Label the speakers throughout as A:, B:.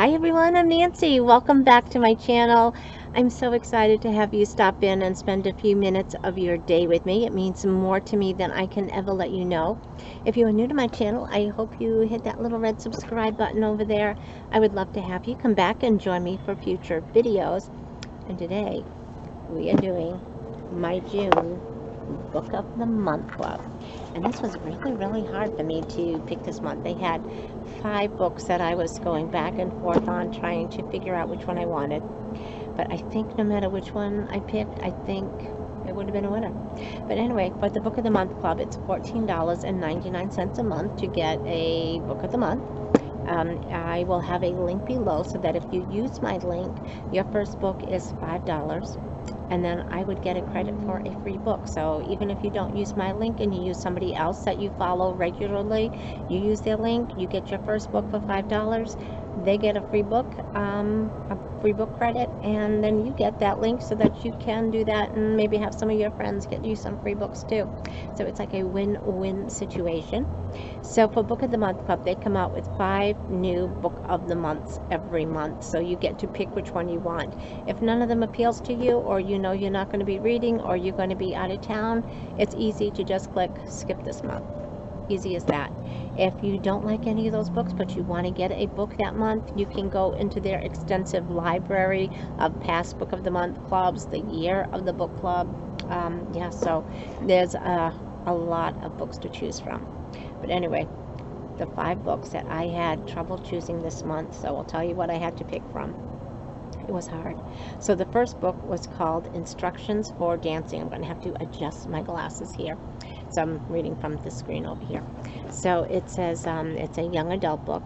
A: Hi everyone, I'm Nancy. Welcome back to my channel. I'm so excited to have you stop in and spend a few minutes of your day with me. It means more to me than I can ever let you know. If you are new to my channel, I hope you hit that little red subscribe button over there. I would love to have you come back and join me for future videos. And today we are doing my June Book of the Month Club. And this was really hard for me to pick this month. They had 5 books that I was going back and forth on trying to figure out which one I wanted. But I think no matter which one I picked, I think it would have been a winner. But anyway, for the Book of the Month Club, it's $14.99 a month to get a Book of the Month. I will have a link below so that if you use my link, your first book is $5. And then I would get a credit for a free book. So even if you don't use my link and you use somebody else that you follow regularly, you use their link, you get your first book for $5. They get a free book credit, and then you get that link so that you can do that and maybe have some of your friends get you some free books too. So it's like a win-win situation. So for Book of the Month Club, they come out with 5 new Book of the Months every month. So you get to pick which one you want. If none of them appeals to you, or you know you're not going to be reading, or you're going to be out of town, it's easy to just click skip this month. Easy as that. If you don't like any of those books but you want to get a book that month, you can go into their extensive library of past Book of the Month clubs, the year of the book club. So there's a lot of books to choose from. But anyway, the 5 books that I had trouble choosing this month, so I'll tell you what I had to pick from. It was hard. So the first book was called Instructions for Dancing. I'm going to have to adjust my glasses here. So I'm reading from the screen over here. So it says it's a young adult book,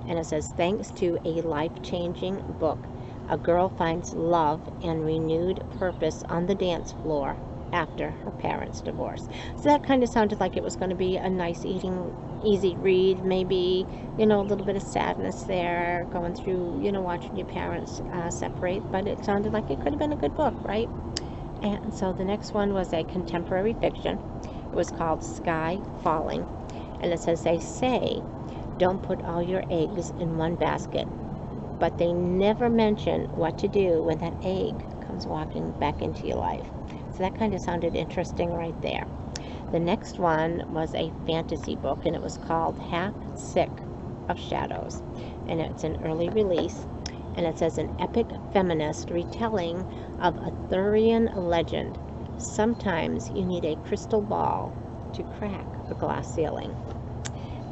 A: and it says, thanks to a life-changing book, a girl finds love and renewed purpose on the dance floor after her parents' divorce. So that kind of sounded like it was going to be a nice, easy read, maybe, a little bit of sadness there, going through, watching your parents separate, but it sounded like it could have been a good book, right? And so the next one was a contemporary fiction. It was called Sky Falling, and it says, they say, don't put all your eggs in one basket, but they never mention what to do when that egg comes walking back into your life. So that kind of sounded interesting right there. The next one was a fantasy book, and it was called Half Sick of Shadows, and it's an early release, and it says, an epic feminist retelling of a Arthurian legend. Sometimes you need a crystal ball to crack a glass ceiling.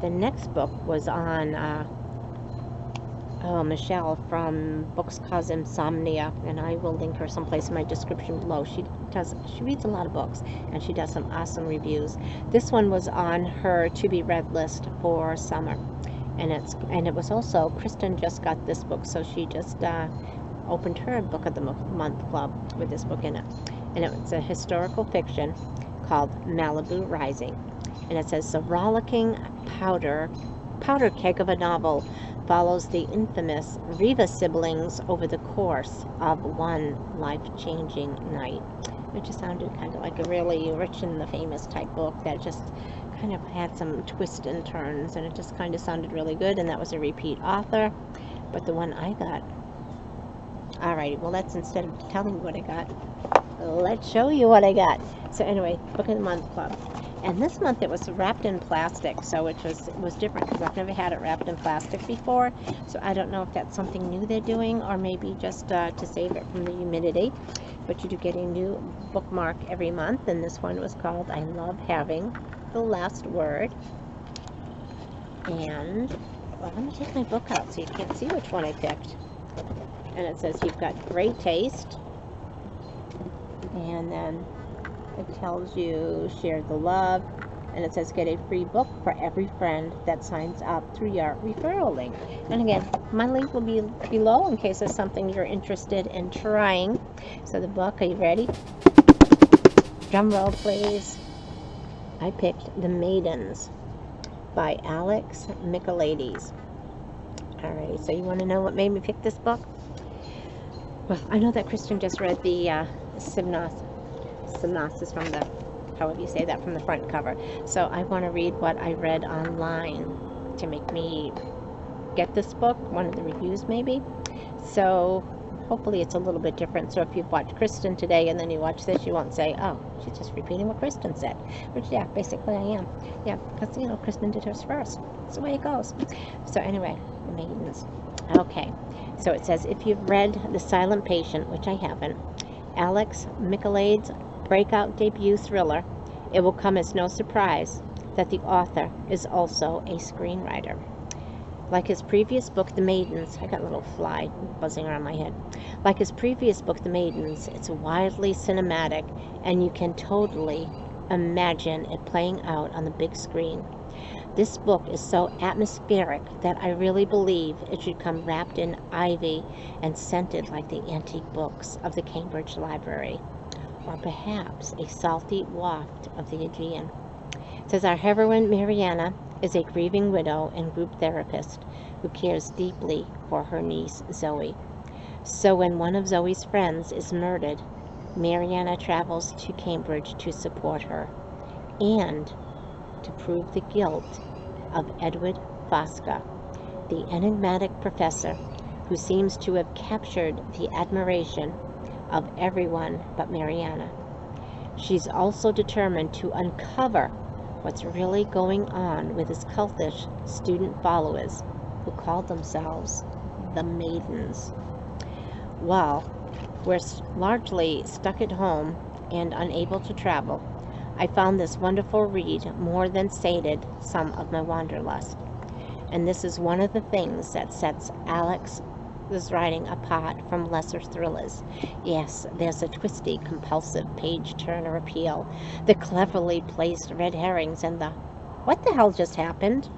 A: The next book was on Michelle from Books Cause Insomnia, and I will link her someplace in my description below. She reads a lot of books, and she does some awesome reviews. This one was on her to be read list for summer, and it was also, Kristen just got this book, so she just opened her Book of the Month Club with this book in it, and it's a historical fiction called Malibu Rising, and it says, the rollicking powder keg of a novel follows the infamous Riva siblings over the course of one life-changing night. It just sounded kind of like a really Rich and the Famous type book that just kind of had some twists and turns, and it just kind of sounded really good, and that was a repeat author. But the one I got, alrighty, well, that's, instead of telling you what I got, let's show you what I got. So anyway, Book of the Month Club. And this month it was wrapped in plastic, so it was different because I've never had it wrapped in plastic before. So I don't know if that's something new they're doing, or maybe just to save it from the humidity. But you do get a new bookmark every month, and this one was called I Love Having the Last Word. And, well, let me take my book out so you can't see which one I picked. And it says, you've got great taste. And then it tells you share the love, and it says get a free book for every friend that signs up through your referral link. And again, my link will be below in case it's something you're interested in trying. So the book, are you ready? Drum roll, please. I picked The Maidens by Alex Michaelides. Alright, so you want to know what made me pick this book? Well, I know that Kristen just read the synopsis from the, however you say that, from the front cover. So I want to read what I read online to make me get this book, one of the reviews maybe. So hopefully it's a little bit different. So if you've watched Kristen today and then you watch this, you won't say, oh, she's just repeating what Kristen said. Which, yeah, basically I am. Yeah, because, you know, Kristen did hers first. That's the way it goes. So anyway, the maidens. Okay, so it says, if you've read The Silent Patient, which I haven't, Alex Michelade's breakout debut thriller, it will come as no surprise that the author is also a screenwriter. Like his previous book, The Maidens, I got a little fly buzzing around my head. Like his previous book, The Maidens, it's wildly cinematic, and you can totally imagine it playing out on the big screen. This book is so atmospheric that I really believe it should come wrapped in ivy and scented like the antique books of the Cambridge Library, or perhaps a salty waft of the Aegean. It says our heroine, Mariana, is a grieving widow and group therapist who cares deeply for her niece, Zoe. So when one of Zoe's friends is murdered, Mariana travels to Cambridge to support her and to prove the guilt of Edward Fosca, the enigmatic professor who seems to have captured the admiration of everyone but Mariana. She's also determined to uncover what's really going on with his cultish student followers who call themselves the Maidens. While we're largely stuck at home and unable to travel, I found this wonderful read more than sated some of my wanderlust. And this is one of the things that sets Alex's writing apart from lesser thrillers. Yes, there's a twisty, compulsive page-turner appeal, the cleverly placed red herrings, and the what the hell just happened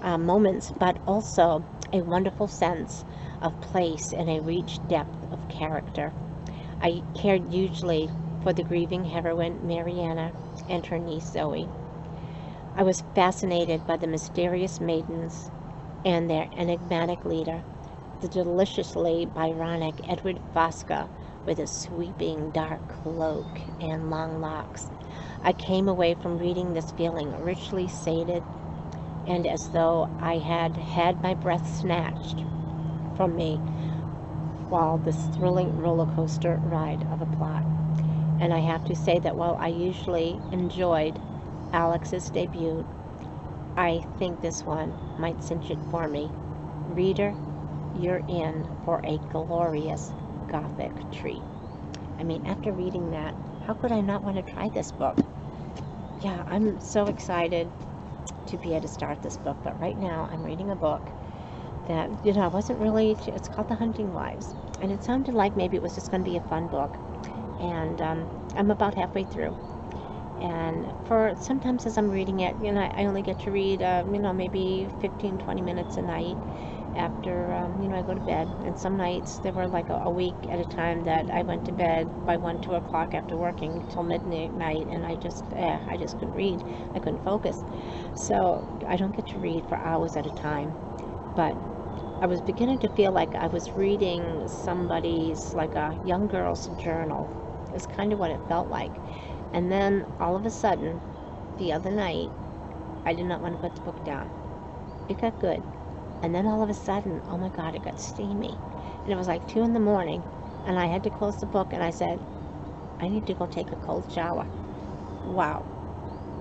A: moments, but also a wonderful sense of place and a rich depth of character. I cared hugely for the grieving heroine Mariana and her niece Zoe. I was fascinated by the mysterious maidens and their enigmatic leader, the deliciously Byronic Edward Fosca with his sweeping dark cloak and long locks. I came away from reading this feeling richly sated and as though I had had my breath snatched from me while this thrilling roller coaster ride of a plot. And I have to say that while I usually enjoyed Alex's debut, I think this one might cinch it for me. Reader, you're in for a glorious Gothic treat. I mean, after reading that, how could I not want to try this book? Yeah, I'm so excited to be able to start this book, but right now I'm reading a book that, you know, wasn't really, it's called The Hunting Wives, and it sounded like maybe it was just going to be a fun book, and I'm about halfway through. And for sometimes as I'm reading it, you know, I only get to read, you know, maybe 15-20 minutes a night after, you know, I go to bed. And some nights, there were like a week at a time that I went to bed by 1-2 o'clock after working till midnight, and I just couldn't read. I couldn't focus. So I don't get to read for hours at a time. But I was beginning to feel like I was reading somebody's, like a young girl's journal. It's kind of what it felt like. And then all of a sudden, the other night, I did not want to put the book down. It got good. And then all of a sudden, oh my God, it got steamy. And it was like 2 in the morning, and I had to close the book, and I said, I need to go take a cold shower. Wow.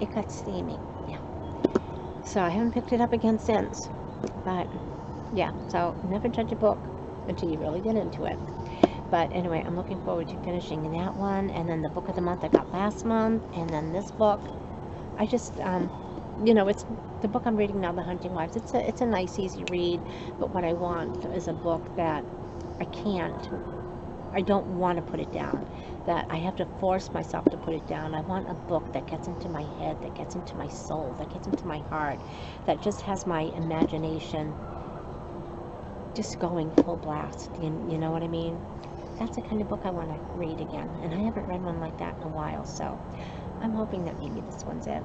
A: It got steamy. Yeah. So I haven't picked it up again since. But, yeah, so never judge a book until you really get into it. But anyway, I'm looking forward to finishing that one, and then the book of the month I got last month, and then this book. I just, you know, it's the book I'm reading now, The Hunting Wives. It's a nice, easy read, but what I want is a book that I don't want to put it down, that I have to force myself to put it down. I want a book that gets into my head, that gets into my soul, that gets into my heart, that just has my imagination just going full blast. You know what I mean? That's the kind of book I want to read again, and I haven't read one like that in a while, so I'm hoping that maybe this one's it.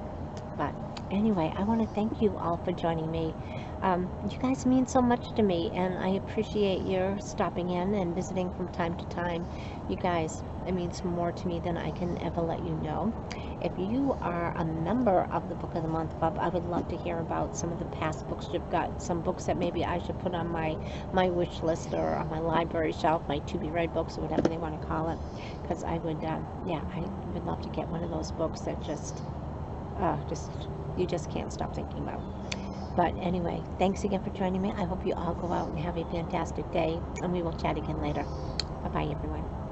A: But anyway, I want to thank you all for joining me. You guys mean so much to me, and I appreciate your stopping in and visiting from time to time. You guys, it means more to me than I can ever let you know. If you are a member of the Book of the Month Club, I would love to hear about some of the past books you've got, some books that maybe I should put on my wish list or on my library shelf, my to-be-read books or whatever they want to call it, because I would, yeah, I would love to get one of those books that just you just can't stop thinking about. But anyway, thanks again for joining me. I hope you all go out and have a fantastic day, and we will chat again later. Bye-bye, everyone.